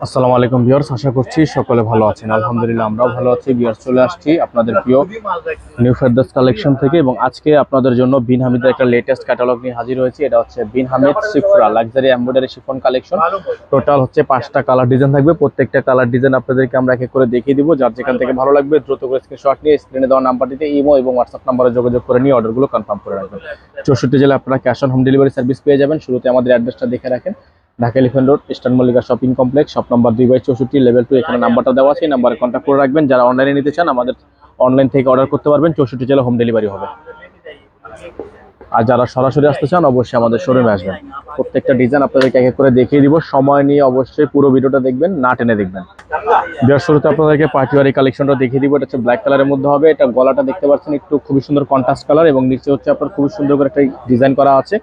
আসসালামু আলাইকুম ভিউয়ার্স, আশা করছি সকলে ভালো আছেন। আলহামদুলিল্লাহ আমরাও ভালো আছি। ভিউয়ার্স, চলে আসছি আপনাদের প্রিয় নিউ ফেরদৌস কালেকশন থেকে এবং আজকে আপনাদের জন্য বিন হামিদের একটা লেটেস্ট ক্যাটালগ নিয়ে হাজির হয়েছি। এটা হচ্ছে বিন হামিদ সিফরা luxury embroidery chiffon collection. Total হচ্ছে 5টা কালার ডিজাইন থাকবে। প্রত্যেকটা কালার ডিজাইন আপনাদেরকে আমরা এক এক করে দেখিয়ে দিব। যার যেখান থেকে ভালো লাগবে দ্রুত করে স্ক্রিনশট নিয়ে স্ক্রিনে দেওয়া নাম্বারটিতে ইমো এবং হোয়াটসঅ্যাপ নাম্বারে যোগাযোগ করে নিয়ে অর্ডারগুলো কনফার্ম করে রাখবেন। 64 জেলায় আপনারা cash on home delivery service পেয়ে যাবেন। শুরুতে আমাদের অ্যাড্রেসটা দেখে রাখেন। Dhaka elephant road, eastern Mallika shopping complex, shop number 2/64, level 2। এখানে নাম্বারটা দেওয়া আছে, এই নাম্বারে কন্ট্যাক্ট করে রাখবেন। যারা অনলাইনে নিতে চান আমাদের অনলাইন থেকে অর্ডার করতে পারবেন। 64 জেলা হোম ডেলিভারি হবে। আর যারা সরাসরি আসতে চান অবশ্যই আমাদের শোরুমে আসবেন। প্রত্যেকটা ডিজাইন আপনাদেরকে এক এক করে দেখিয়ে দিব। সময় নিয়ে অবশ্যই পুরো ভিডিওটা দেখবেন, না টেনে দেখবেন। বিয়ার শুরুতে আপনাদেরকে পার্টিওয়ারি কালেকশনটা দেখিয়ে দিব। এটা হচ্ছে ব্ল্যাক কালারের মধ্যে হবে। এটা গলাটা দেখতে পাচ্ছেন একটু খুবই সুন্দর কন্ট্রাস্ট কালার এবং নিচে হচ্ছে আপনার খুবই সুন্দর করে একটা ডিজাইন করা আছে।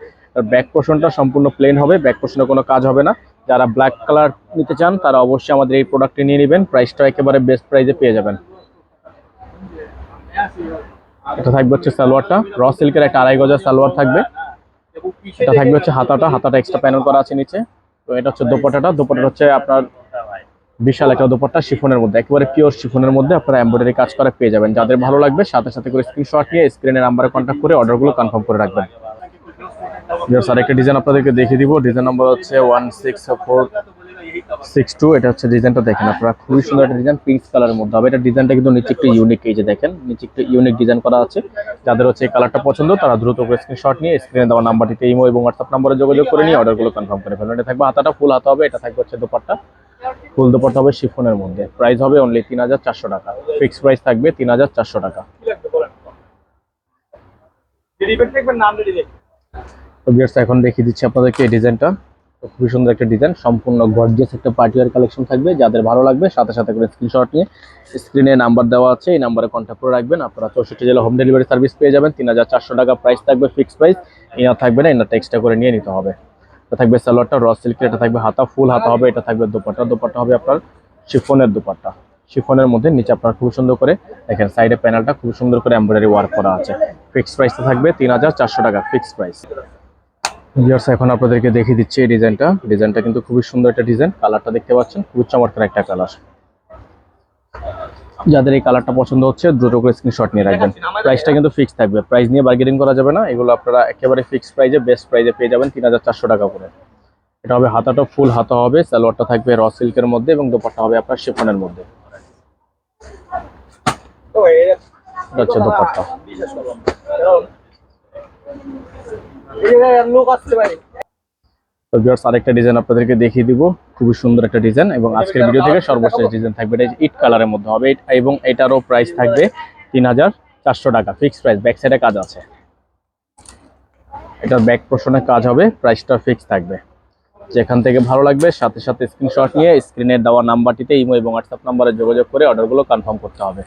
ব্যাক পোর্শনটা সম্পূর্ণ প্লেন হবে, ব্যাক পোর্শনে কোনো কাজ হবে না। যারা ব্ল্যাক কালার নিতে চান তারা অবশ্যই আমাদের এই প্রোডাক্টটি নিয়ে নেবেন। প্রাইসটা একেবারে বেস্ট প্রাইসে পেয়ে যাবেন। এটা থাকবে হচ্ছে সালোয়ারটা র সিল্কের একটা 2.5 গজের সালোয়ার থাকবে। এটা থাকবে হচ্ছে হাতাটা এক্সট্রা প্যানেল করা আছে নিচে। তো এটা হচ্ছে দোপাট্টাটা হচ্ছে আপনার বিশাল একটা দোপাট্টা শিফনের মধ্যে, একেবারে পিওর শিফনের মধ্যে আপনারা এমব্রয়ডারি কাজ করে পেয়ে যাবেন। যাদের ভালো লাগবে সাথে সাথে করে স্ক্রিনশট নিয়ে স্ক্রিনের নাম্বারে কন্ট্যাক্ট করে অর্ডারগুলো কনফার্ম করে রাখবেন। আরেকটা ডিজাইন আপনাদেরকে দেখিয়ে দিব। ডিজাইন নাম্বার হচ্ছে 16462। এটা হচ্ছে ডিজাইনটা দেখেন আপনারা, খুবই সুন্দর একটা ডিজাইন, পিঙ্ক কালারের মধ্যে হবে। এটা ডিজাইনটা কিন্তু নিচে একটু ইউনিক, এই যে দেখেন নিচে একটু ইউনিক ডিজাইন করা আছে। যাদের হচ্ছে এই কালারটা পছন্দ তারা দ্রুত করে স্ক্রিনশট নিয়ে স্ক্রিনে দেওয়া নাম্বারটিতে ইমো এবং হোয়াটসঅ্যাপ নাম্বারে যোগাযোগ করে নিয়ে অর্ডারগুলো কনফার্ম করে ফেলবেন। এটা থাকবে হাতাটা ফুল হাতা হবে। এটা থাকবে হচ্ছে দোপাট্টা, ফুল দোপাট্টা হবে শিফনের মধ্যে। প্রাইস হবে অনলি 3400 টাকা। ফিক্সড প্রাইস থাকবে 3400 টাকা। এখন দেখিয়ে দিচ্ছি আপনাদেরকে এই ডিজাইনটা। খুবই সুন্দর একটা ডিজাইন, সম্পূর্ণ গর্জিয়াস একটা পার্টিওয়ার কালেকশন থাকবে। যাদের ভালো লাগবে সাথে সাথে করে স্ক্রিনশট নিয়ে স্ক্রিনে নাম্বার দেওয়া আছে, এই নাম্বারে কন্ট্যাক্ট করে রাখবেন। আপনারা 64 জেলা হোম ডেলিভারি সার্ভিস পেয়ে যাবেন। 3400 টাকা প্রাইস থাকবে, ফিক্সড প্রাইস। ইনার থাকবে না, ইনারটা এক্সট্রা করে নিয়ে নিতে হবে। এটা থাকবে সালোয়ারটা র সিল্কের। এটা থাকবে হাতা, ফুল হাতা হবে। এটা থাকবে দোপাট্টা হবে আপনার শিফনের দোপাট্টা। শিফনের মধ্যে নিচে আপনার খুব সুন্দর করে দেখেন সাইডে প্যানেলটা খুব সুন্দর করে এমব্রয়ডারি ওয়ার্ক করা আছে। ফিক্সড প্রাইসটা থাকবে 3400 টাকা, ফিক্সড প্রাইস। এখন আপনাদেরকে দেখিয়ে দিচ্ছি এই ডিজাইনটা কিন্তু খুবই সুন্দর একটা ডিজাইন। কালারটা দেখতে পাচ্ছেন, খুবই চমৎকার একটা কালার। যাদের এই কালারটা পছন্দ হচ্ছে দ্রুত করে স্ক্রিনশট নিয়ে রাখবেন। প্রাইসটা কিন্তু ফিক্স থাকবে, প্রাইস নিয়ে বার্গেনিং করা যাবে না। এগুলো আপনারা একেবারে ফিক্সড প্রাইসে বেস্ট প্রাইসে পেয়ে যাবেন 3400 টাকা করে। এটা হবে হাতাটা ফুল হাতা হবে, সালোয়ারটা থাকবে র সিল্কের মধ্যে এবং দোপাট্টা হবে আপনার শিফনের মধ্যে। এটা হচ্ছে দোপাট্টা। তো ভিউয়ার্স, আরেকটা ডিজাইন আপনাদেরকে দেখিয়ে দিব। খুবই সুন্দর একটা ডিজাইন এবং আজকের ভিডিও থেকে সর্বশেষ ডিজাইন থাকবে। এটা ইট কালারের মধ্যে হবে এবং এটারও প্রাইস থাকবে 3400 টাকা, ফিক্সড প্রাইস। ব্যাক সাইডে কাজ আছে, এটার ব্যাক পোর্শনে কাজ হবে। প্রাইসটা ফিক্স থাকবে। যেখান থেকে ভালো লাগবে সাথে সাথে স্ক্রিনশট নিয়ে স্ক্রিনে দেওয়া নাম্বারটিতে ইমো এবং হোয়াটসঅ্যাপ নাম্বারে যোগাযোগ করে অর্ডারগুলো কনফার্ম করতে হবে।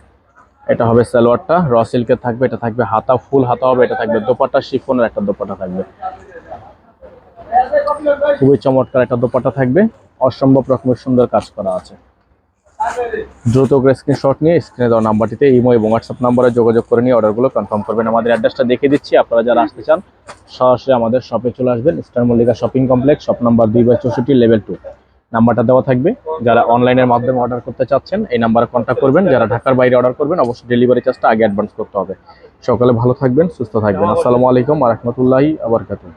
এটা হবে সালোয়ারটা র সিল্কের থাকবে। এটা থাকবে হাতা, ফুল হাতা হবে। এটা থাকবে দোপাট্টা, শিফনের একটা দোপাট্টা থাকবে। খুবই চমৎকার একটা দোপাট্টা থাকবে, অসম্ভব রকমের সুন্দর কাজ করা আছে। দ্রুত করে স্ক্রিনশট নিয়ে স্ক্রিনে দেওয়া নাম্বারটিতে ইমো এবং হোয়াটসঅ্যাপ নাম্বারে যোগাযোগ করে নিয়ে অর্ডারগুলো কনফার্ম করবেন। আমাদের অ্যাড্রেসটা দেখিয়ে দিচ্ছি। আপনারা যারা আসতে চান সরাসরি আমাদের শপে চলে আসবেন। Eastern Mallika shopping complex, shop number 2/64, level 2। নাম্বারটা দেওয়া থাকবে। যারা অনলাইনের মাধ্যমে অর্ডার করতে চাচ্ছেন এই নাম্বারে কন্ট্যাক্ট করবেন। যারা ঢাকার বাইরে অর্ডার করবেন অবশ্যই ডেলিভারি চার্জটা আগে অ্যাডভান্স করতে হবে। সকালে ভালো থাকবেন, সুস্থ থাকবেন। আসসালামু আলাইকুম ওয়া রাহমাতুল্লাহি ওয়া বারাকাতুহু।